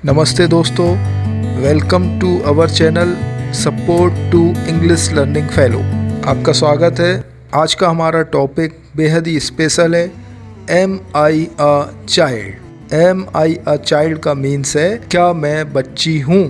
नमस्ते दोस्तों, welcome to our channel support to English learning fellow. आपका स्वागत है। आज का हमारा टॉपिक बेहद ही स्पेशल है। Am I a child. Am I a child का मीन्स है क्या मैं बच्ची हूँ।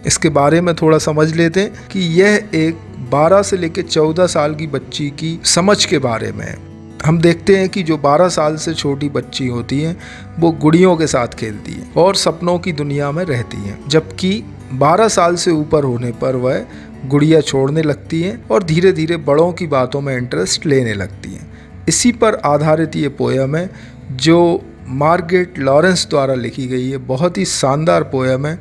इसके बारे में थोड़ा समझ लेते हैं कि यह एक 12 से लेकर 14 साल की बच्ची की समझ के बारे में है। हम देखते हैं कि जो 12 साल से छोटी बच्ची होती हैं वो गुड़ियों के साथ खेलती हैं और सपनों की दुनिया में रहती हैं, जबकि 12 साल से ऊपर होने पर वह गुड़िया छोड़ने लगती हैं और धीरे धीरे बड़ों की बातों में इंटरेस्ट लेने लगती हैं। इसी पर आधारित ये पोयम है जो मार्गरेट लॉरेंस द्वारा लिखी गई है। बहुत ही शानदार पोयम है।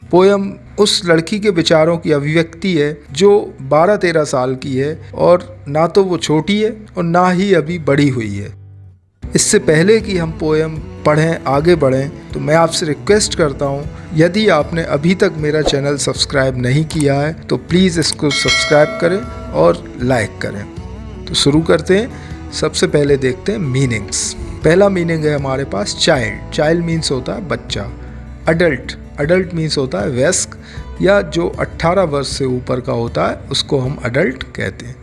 पोयम उस लड़की के विचारों की अभिव्यक्ति है जो 12-13 साल की है और ना तो वो छोटी है और ना ही अभी बड़ी हुई है। इससे पहले कि हम पोयम पढ़ें, आगे बढ़ें, तो मैं आपसे रिक्वेस्ट करता हूँ, यदि आपने अभी तक मेरा चैनल सब्सक्राइब नहीं किया है तो प्लीज़ इसको सब्सक्राइब करें और लाइक करें। तो शुरू करते हैं। सबसे पहले देखते हैं मीनिंग्स। पहला मीनिंग है हमारे पास चाइल्ड। चाइल्ड मीन्स होता है बच्चा। अडल्ट। अडल्ट मीन्स होता है वयस्क या जो 18 वर्ष से ऊपर का होता है उसको हम अडल्ट कहते हैं।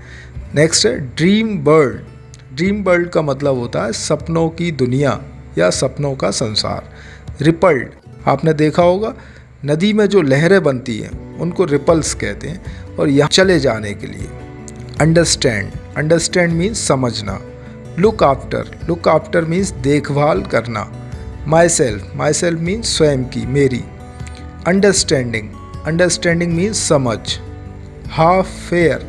नेक्स्ट है ड्रीम वर्ल्ड। ड्रीम वर्ल्ड का मतलब होता है सपनों की दुनिया या सपनों का संसार। रिपल्ड, आपने देखा होगा नदी में जो लहरें बनती हैं उनको रिपल्स कहते हैं और यहाँ चले जाने के लिए। अंडरस्टैंड। अंडरस्टैंड मीन्स समझना। Look after. Look after means देखभाल करना। My self. My self means स्वयं की, मेरी। अंडरस्टैंडिंग। अंडरस्टैंडिंग मीन्स समझ। Half fair.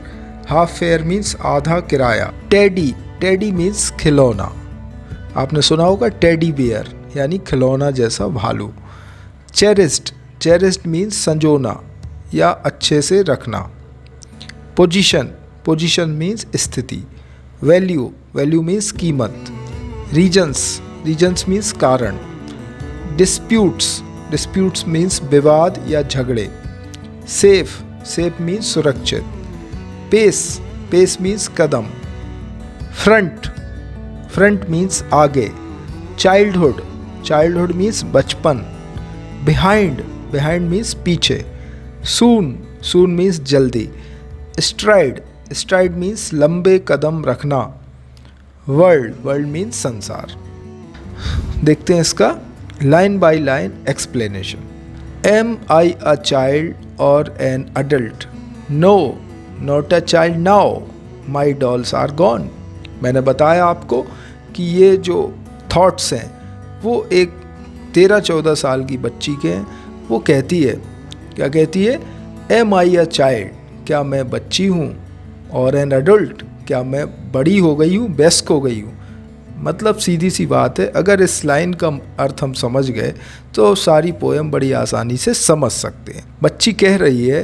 Half fair means आधा किराया। टेडी। टेडी मीन्स खिलौना। आपने सुना होगा टेडी बियर यानी खिलौना जैसा भालू। चेरिस्ड। चेरिस्ड मीन्स संजोना या अच्छे से रखना। पोजीशन। पोजीशन मीन्स स्थिति। वैल्यू। वैल्यू मीन्स कीमत। रीजन्स। रीजन्स मीन्स कारण। डिस्प्यूट्स। डिस्प्यूट्स मीन्स विवाद या झगड़े। सेफ। सेफ मीन्स सुरक्षित। पेस। पेस मीन्स कदम। फ्रंट। फ्रंट मीन्स आगे। चाइल्डहुड। चाइल्डहुड मीन्स बचपन। बिहाइंड। बिहाइंड मीन्स पीछे। सून। सून मीन्स जल्दी। स्ट्राइड। स्ट्राइड मीन्स लंबे कदम रखना। वर्ल्ड। वर्ल्ड मीन्स संसार। देखते हैं इसका line by line explanation. Am I a child और an adult? No, not a child now, my dolls are gone. मैंने बताया आपको कि ये जो थॉट्स हैं वो एक 13-14 साल की बच्ची के हैं। वो कहती है, क्या कहती है? एम आई अ चाइल्ड, क्या मैं बच्ची हूँ? और एन अडल्ट, क्या मैं बड़ी हो गई हूँ, वयस्क हो गई हूँ? मतलब सीधी सी बात है, अगर इस लाइन का अर्थ हम समझ गए तो सारी पोयम बड़ी आसानी से समझ सकते हैं। बच्ची कह रही है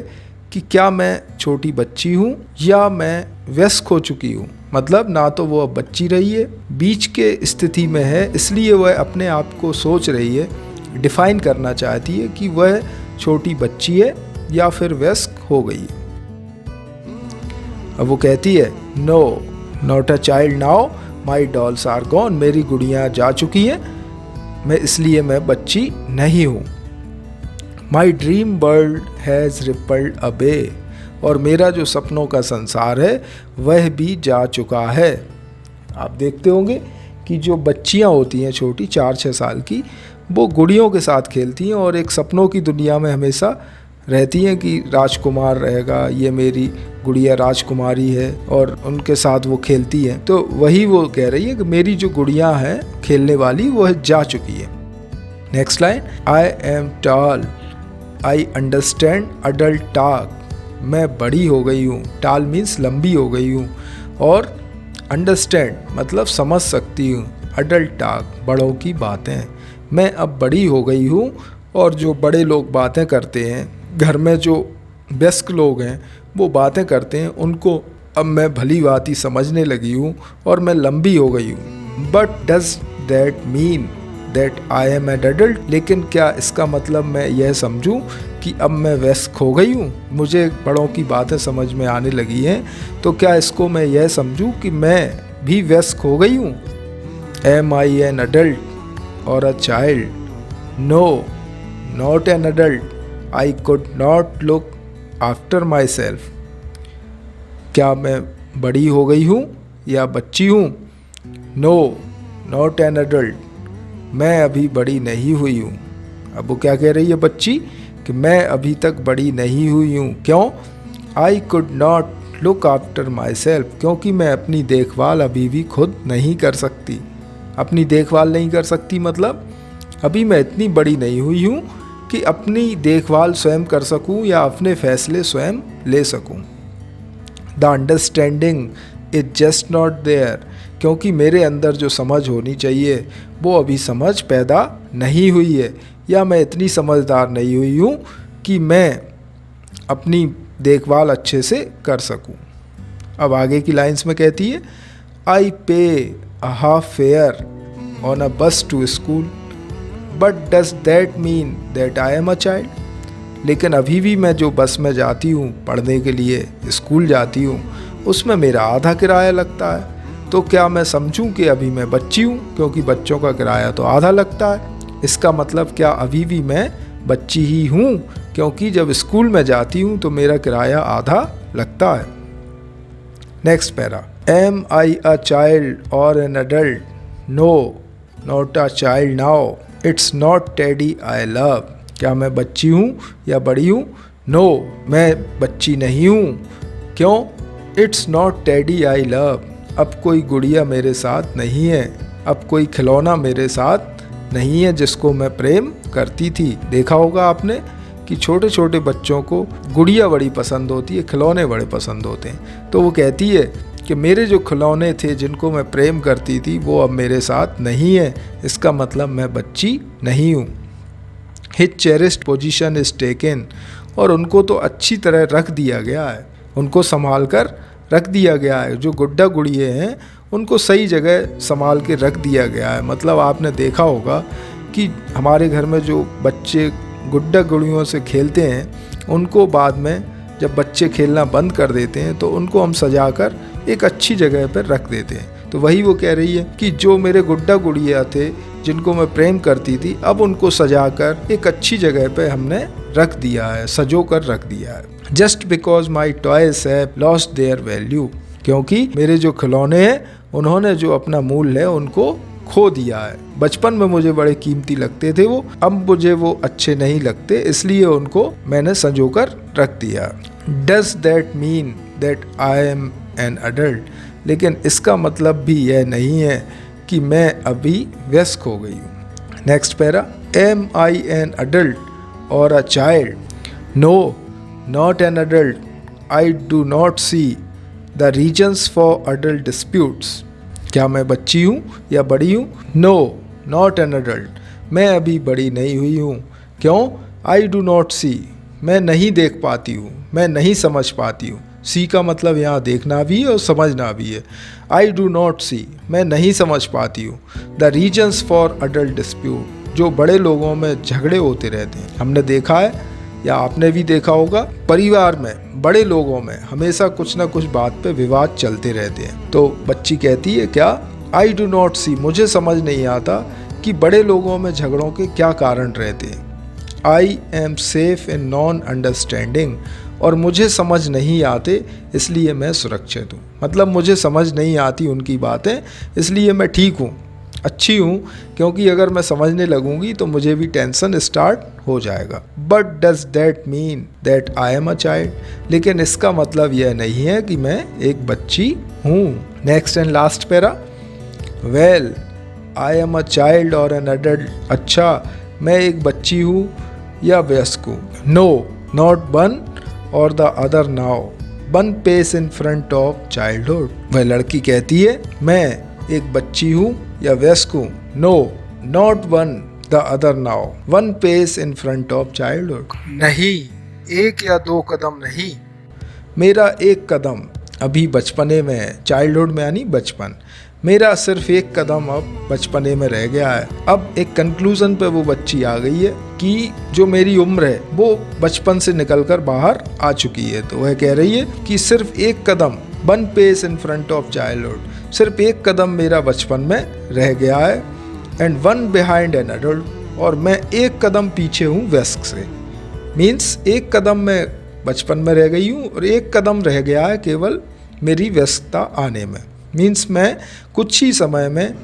कि क्या मैं छोटी बच्ची हूँ या मैं वयस्क हो चुकी हूँ। मतलब ना तो वो अब बच्ची रही है, बीच के स्थिति में है, इसलिए वह अपने आप को सोच रही है, डिफाइन करना चाहती है कि वह छोटी बच्ची है या फिर वयस्क हो गई है। अब वो कहती है no, not a child now, my dolls are gone. मेरी गुड़ियाँ जा चुकी हैं, मैं इसलिए मैं बच्ची नहीं हूँ। My dream world has rippled away. और मेरा जो सपनों का संसार है वह भी जा चुका है। आप देखते होंगे कि जो बच्चियाँ होती हैं छोटी 4-6 साल की, वो गुड़ियों के साथ खेलती हैं और एक सपनों की दुनिया में हमेशा रहती हैं कि राजकुमार रहेगा, ये मेरी गुड़िया राजकुमारी है, और उनके साथ वो खेलती हैं। तो वही वो कह रही है कि मेरी जो गुड़िया है खेलने वाली वह जा चुकी है। Next line, I am tall, I understand adult talk. मैं बड़ी हो गई हूँ। टॉल मीन्स लंबी हो गई हूँ और अंडरस्टैंड मतलब समझ सकती हूँ। अडल्ट टॉक बड़ों की बातें। मैं अब बड़ी हो गई हूँ और जो बड़े लोग बातें करते हैं, घर में जो वयस्क लोग हैं वो बातें करते हैं, उनको अब मैं भली भांति समझने लगी हूँ और मैं लंबी हो गई हूँ। But does that mean that I M an adult? लेकिन क्या इसका मतलब मैं यह समझूं कि अब मैं वयस्क हो गई हूँ, मुझे बड़ों की बातें समझ में आने लगी हैं? तो क्या इसको मैं यह समझूं कि मैं भी वयस्क हो गई हूँ? एम आई एन अडल्ट और a child? No, not an adult. I could not look after myself. क्या मैं बड़ी हो गई हूँ या बच्ची हूँ? No, not an adult. मैं अभी बड़ी नहीं हुई हूँ। अब वो क्या कह रही है बच्ची कि मैं अभी तक बड़ी नहीं हुई हूँ। क्यों? I could not look after myself. क्योंकि मैं अपनी देखभाल अभी भी खुद नहीं कर सकती। अपनी देखभाल नहीं कर सकती मतलब अभी मैं इतनी बड़ी नहीं हुई हूँ कि अपनी देखभाल स्वयं कर सकूँ या अपने फैसले स्वयं ले सकूँ। The understanding is just not there. क्योंकि मेरे अंदर जो समझ होनी चाहिए वो अभी समझ पैदा नहीं हुई है, या मैं इतनी समझदार नहीं हुई हूँ कि मैं अपनी देखभाल अच्छे से कर सकूँ। अब आगे की लाइंस में कहती है I pay a half fare on a bus to school, but does that mean that I am a child. लेकिन अभी भी मैं जो बस में जाती हूँ पढ़ने के लिए, स्कूल जाती हूँ, उसमें मेरा आधा किराया लगता है. तो क्या मैं समझूं कि अभी मैं बच्ची हूँ, क्योंकि बच्चों का किराया तो आधा लगता है. इसका मतलब क्या अभी भी मैं बच्ची ही हूँ, क्योंकि जब स्कूल में जाती हूँ तो मेरा किराया आधा लगता है. Next para. Am I a child और an adult? No, not a child now. It's not teddy I love. क्या मैं बच्ची हूँ या बड़ी हूँ? नो, मैं बच्ची नहीं हूँ. क्यों? It's not teddy I love. अब कोई गुड़िया मेरे साथ नहीं है, अब कोई खिलौना मेरे साथ नहीं है जिसको मैं प्रेम करती थी. देखा होगा आपने कि छोटे छोटे बच्चों को गुड़िया बड़ी पसंद होती है, खिलौने बड़े पसंद होते हैं. तो वो कहती है कि मेरे जो खिलौने थे जिनको मैं प्रेम करती थी वो अब मेरे साथ नहीं है. इसका मतलब मैं बच्ची नहीं हूँ. His cherished position is taken. और उनको तो अच्छी तरह रख दिया गया है, उनको संभाल कर रख दिया गया है. जो गुड्डा गुड़िए हैं उनको सही जगह संभाल के रख दिया गया है. मतलब आपने देखा होगा कि हमारे घर में जो बच्चे गुड्डा गुड़ियों से खेलते हैं उनको बाद में जब बच्चे खेलना बंद कर देते हैं तो उनको हम सजाकर एक अच्छी जगह पर रख देते हैं. तो वही वो कह रही है कि जो मेरे गुड्डा गुड़िया थे जिनको मैं प्रेम करती थी, अब उनको सजाकर एक अच्छी जगह पे हमने रख दिया है, सजो कर रख दिया है. Just because my toys have lost their value. क्योंकि मेरे जो खिलौने हैं उन्होंने जो अपना मूल्य है उनको खो दिया है. बचपन में मुझे बड़े कीमती लगते थे वो, अब मुझे वो अच्छे नहीं लगते, इसलिए उनको मैंने संजो कर रख दिया. Does that mean that I M an adult? लेकिन इसका मतलब भी यह नहीं है कि मैं अभी वयस्क हो गई हूँ. Next para. Am I an adult और a child? No, not an adult. I do not see the reasons for adult disputes. क्या मैं बच्ची हूँ या बड़ी हूँ? No, not an adult. मैं अभी बड़ी नहीं हुई हूँ. क्यों? I do not see. मैं नहीं देख पाती हूँ, मैं नहीं समझ पाती हूँ. सी का मतलब यहाँ देखना भी है और समझना भी है. आई डू नॉट सी, मैं नहीं समझ पाती हूँ. The reasons for adult dispute, जो बड़े लोगों में झगड़े होते रहते हैं. हमने देखा है या आपने भी देखा होगा, परिवार में बड़े लोगों में हमेशा कुछ ना कुछ बात पे विवाद चलते रहते हैं. तो बच्ची कहती है क्या? आई डू नॉट सी, मुझे समझ नहीं आता कि बड़े लोगों में झगड़ों के क्या कारण रहते हैं. I am safe in non understanding. और मुझे समझ नहीं आते इसलिए मैं सुरक्षित हूँ. मतलब मुझे समझ नहीं आती उनकी बातें, इसलिए मैं ठीक हूँ, अच्छी हूँ. क्योंकि अगर मैं समझने लगूंगी तो मुझे भी टेंशन स्टार्ट हो जाएगा. But does that mean that I am a child? लेकिन इसका मतलब यह नहीं है कि मैं एक बच्ची हूँ. Next and last para. Well, I am a child और एन एडल्ट? अच्छा, मैं एक बच्ची हूँ या वयस्क हूँ? नो, नॉट वन और the other now. One pace in front of childhood. वह लड़की कहती है मैं एक बच्ची हूँ या वयस्क हूँ? No, not one the other now. One pace in front of childhood. नहीं, एक या दो कदम नहीं, मेरा एक कदम अभी बचपने में है. चाइल्डहुड में यानी बचपन. मेरा सिर्फ एक कदम अब बचपने में रह गया है. अब एक कंक्लूजन पे वो बच्ची आ गई है कि जो मेरी उम्र है वो बचपन से निकलकर बाहर आ चुकी है. तो वह कह रही है कि सिर्फ एक कदम, one pace in front of childhood, सिर्फ एक कदम मेरा बचपन में रह गया है. And one behind an adult, और मैं एक कदम पीछे हूँ व्यस्क से। मीन्स एक कदम मैं बचपन में रह गई हूँ और एक कदम रह गया है केवल मेरी व्यस्तता आने में। मीन्स मैं कुछ ही समय में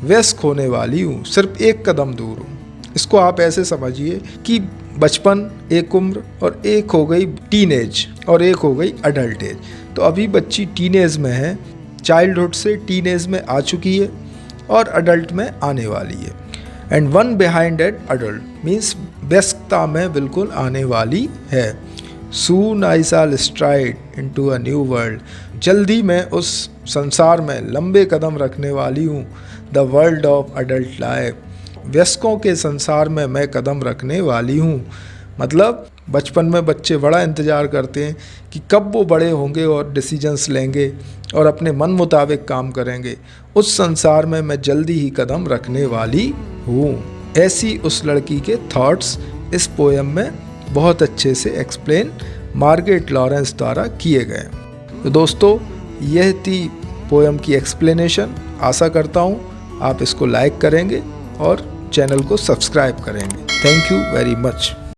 व्यस्क होने वाली हूँ, सिर्फ एक कदम दूर हूँ। इसको आप ऐसे समझिए कि बचपन एक उम्र और एक हो गई टीनेज और एक हो गई अडल्ट एज। तो अभी बच्ची टीनेज में है, चाइल्डहुड से टीनेज में आ चुकी है और अडल्ट में आने वाली है। And one behind at adult means व्यस्तता में बिल्कुल आने वाली है। Soon I shall stride into a new world, जल्दी मैं उस संसार में लंबे कदम रखने वाली हूँ। The world of adult life, व्यस्कों के संसार में मैं कदम रखने वाली हूँ। मतलब बचपन में बच्चे बड़ा इंतज़ार करते हैं कि कब वो बड़े होंगे और डिसीजंस लेंगे और अपने मन मुताबिक काम करेंगे। उस संसार में मैं जल्दी ही कदम रखने वाली हूँ। ऐसी उस लड़की के थॉट्स इस पोएम में बहुत अच्छे से एक्सप्लेन मार्गरेट लॉरेंस द्वारा किए गए। तो दोस्तों, यह थी पोएम की एक्सप्लेनेशन। आशा करता हूँ आप इसको लाइक करेंगे और चैनल को सब्सक्राइब करेंगे। Thank you very much.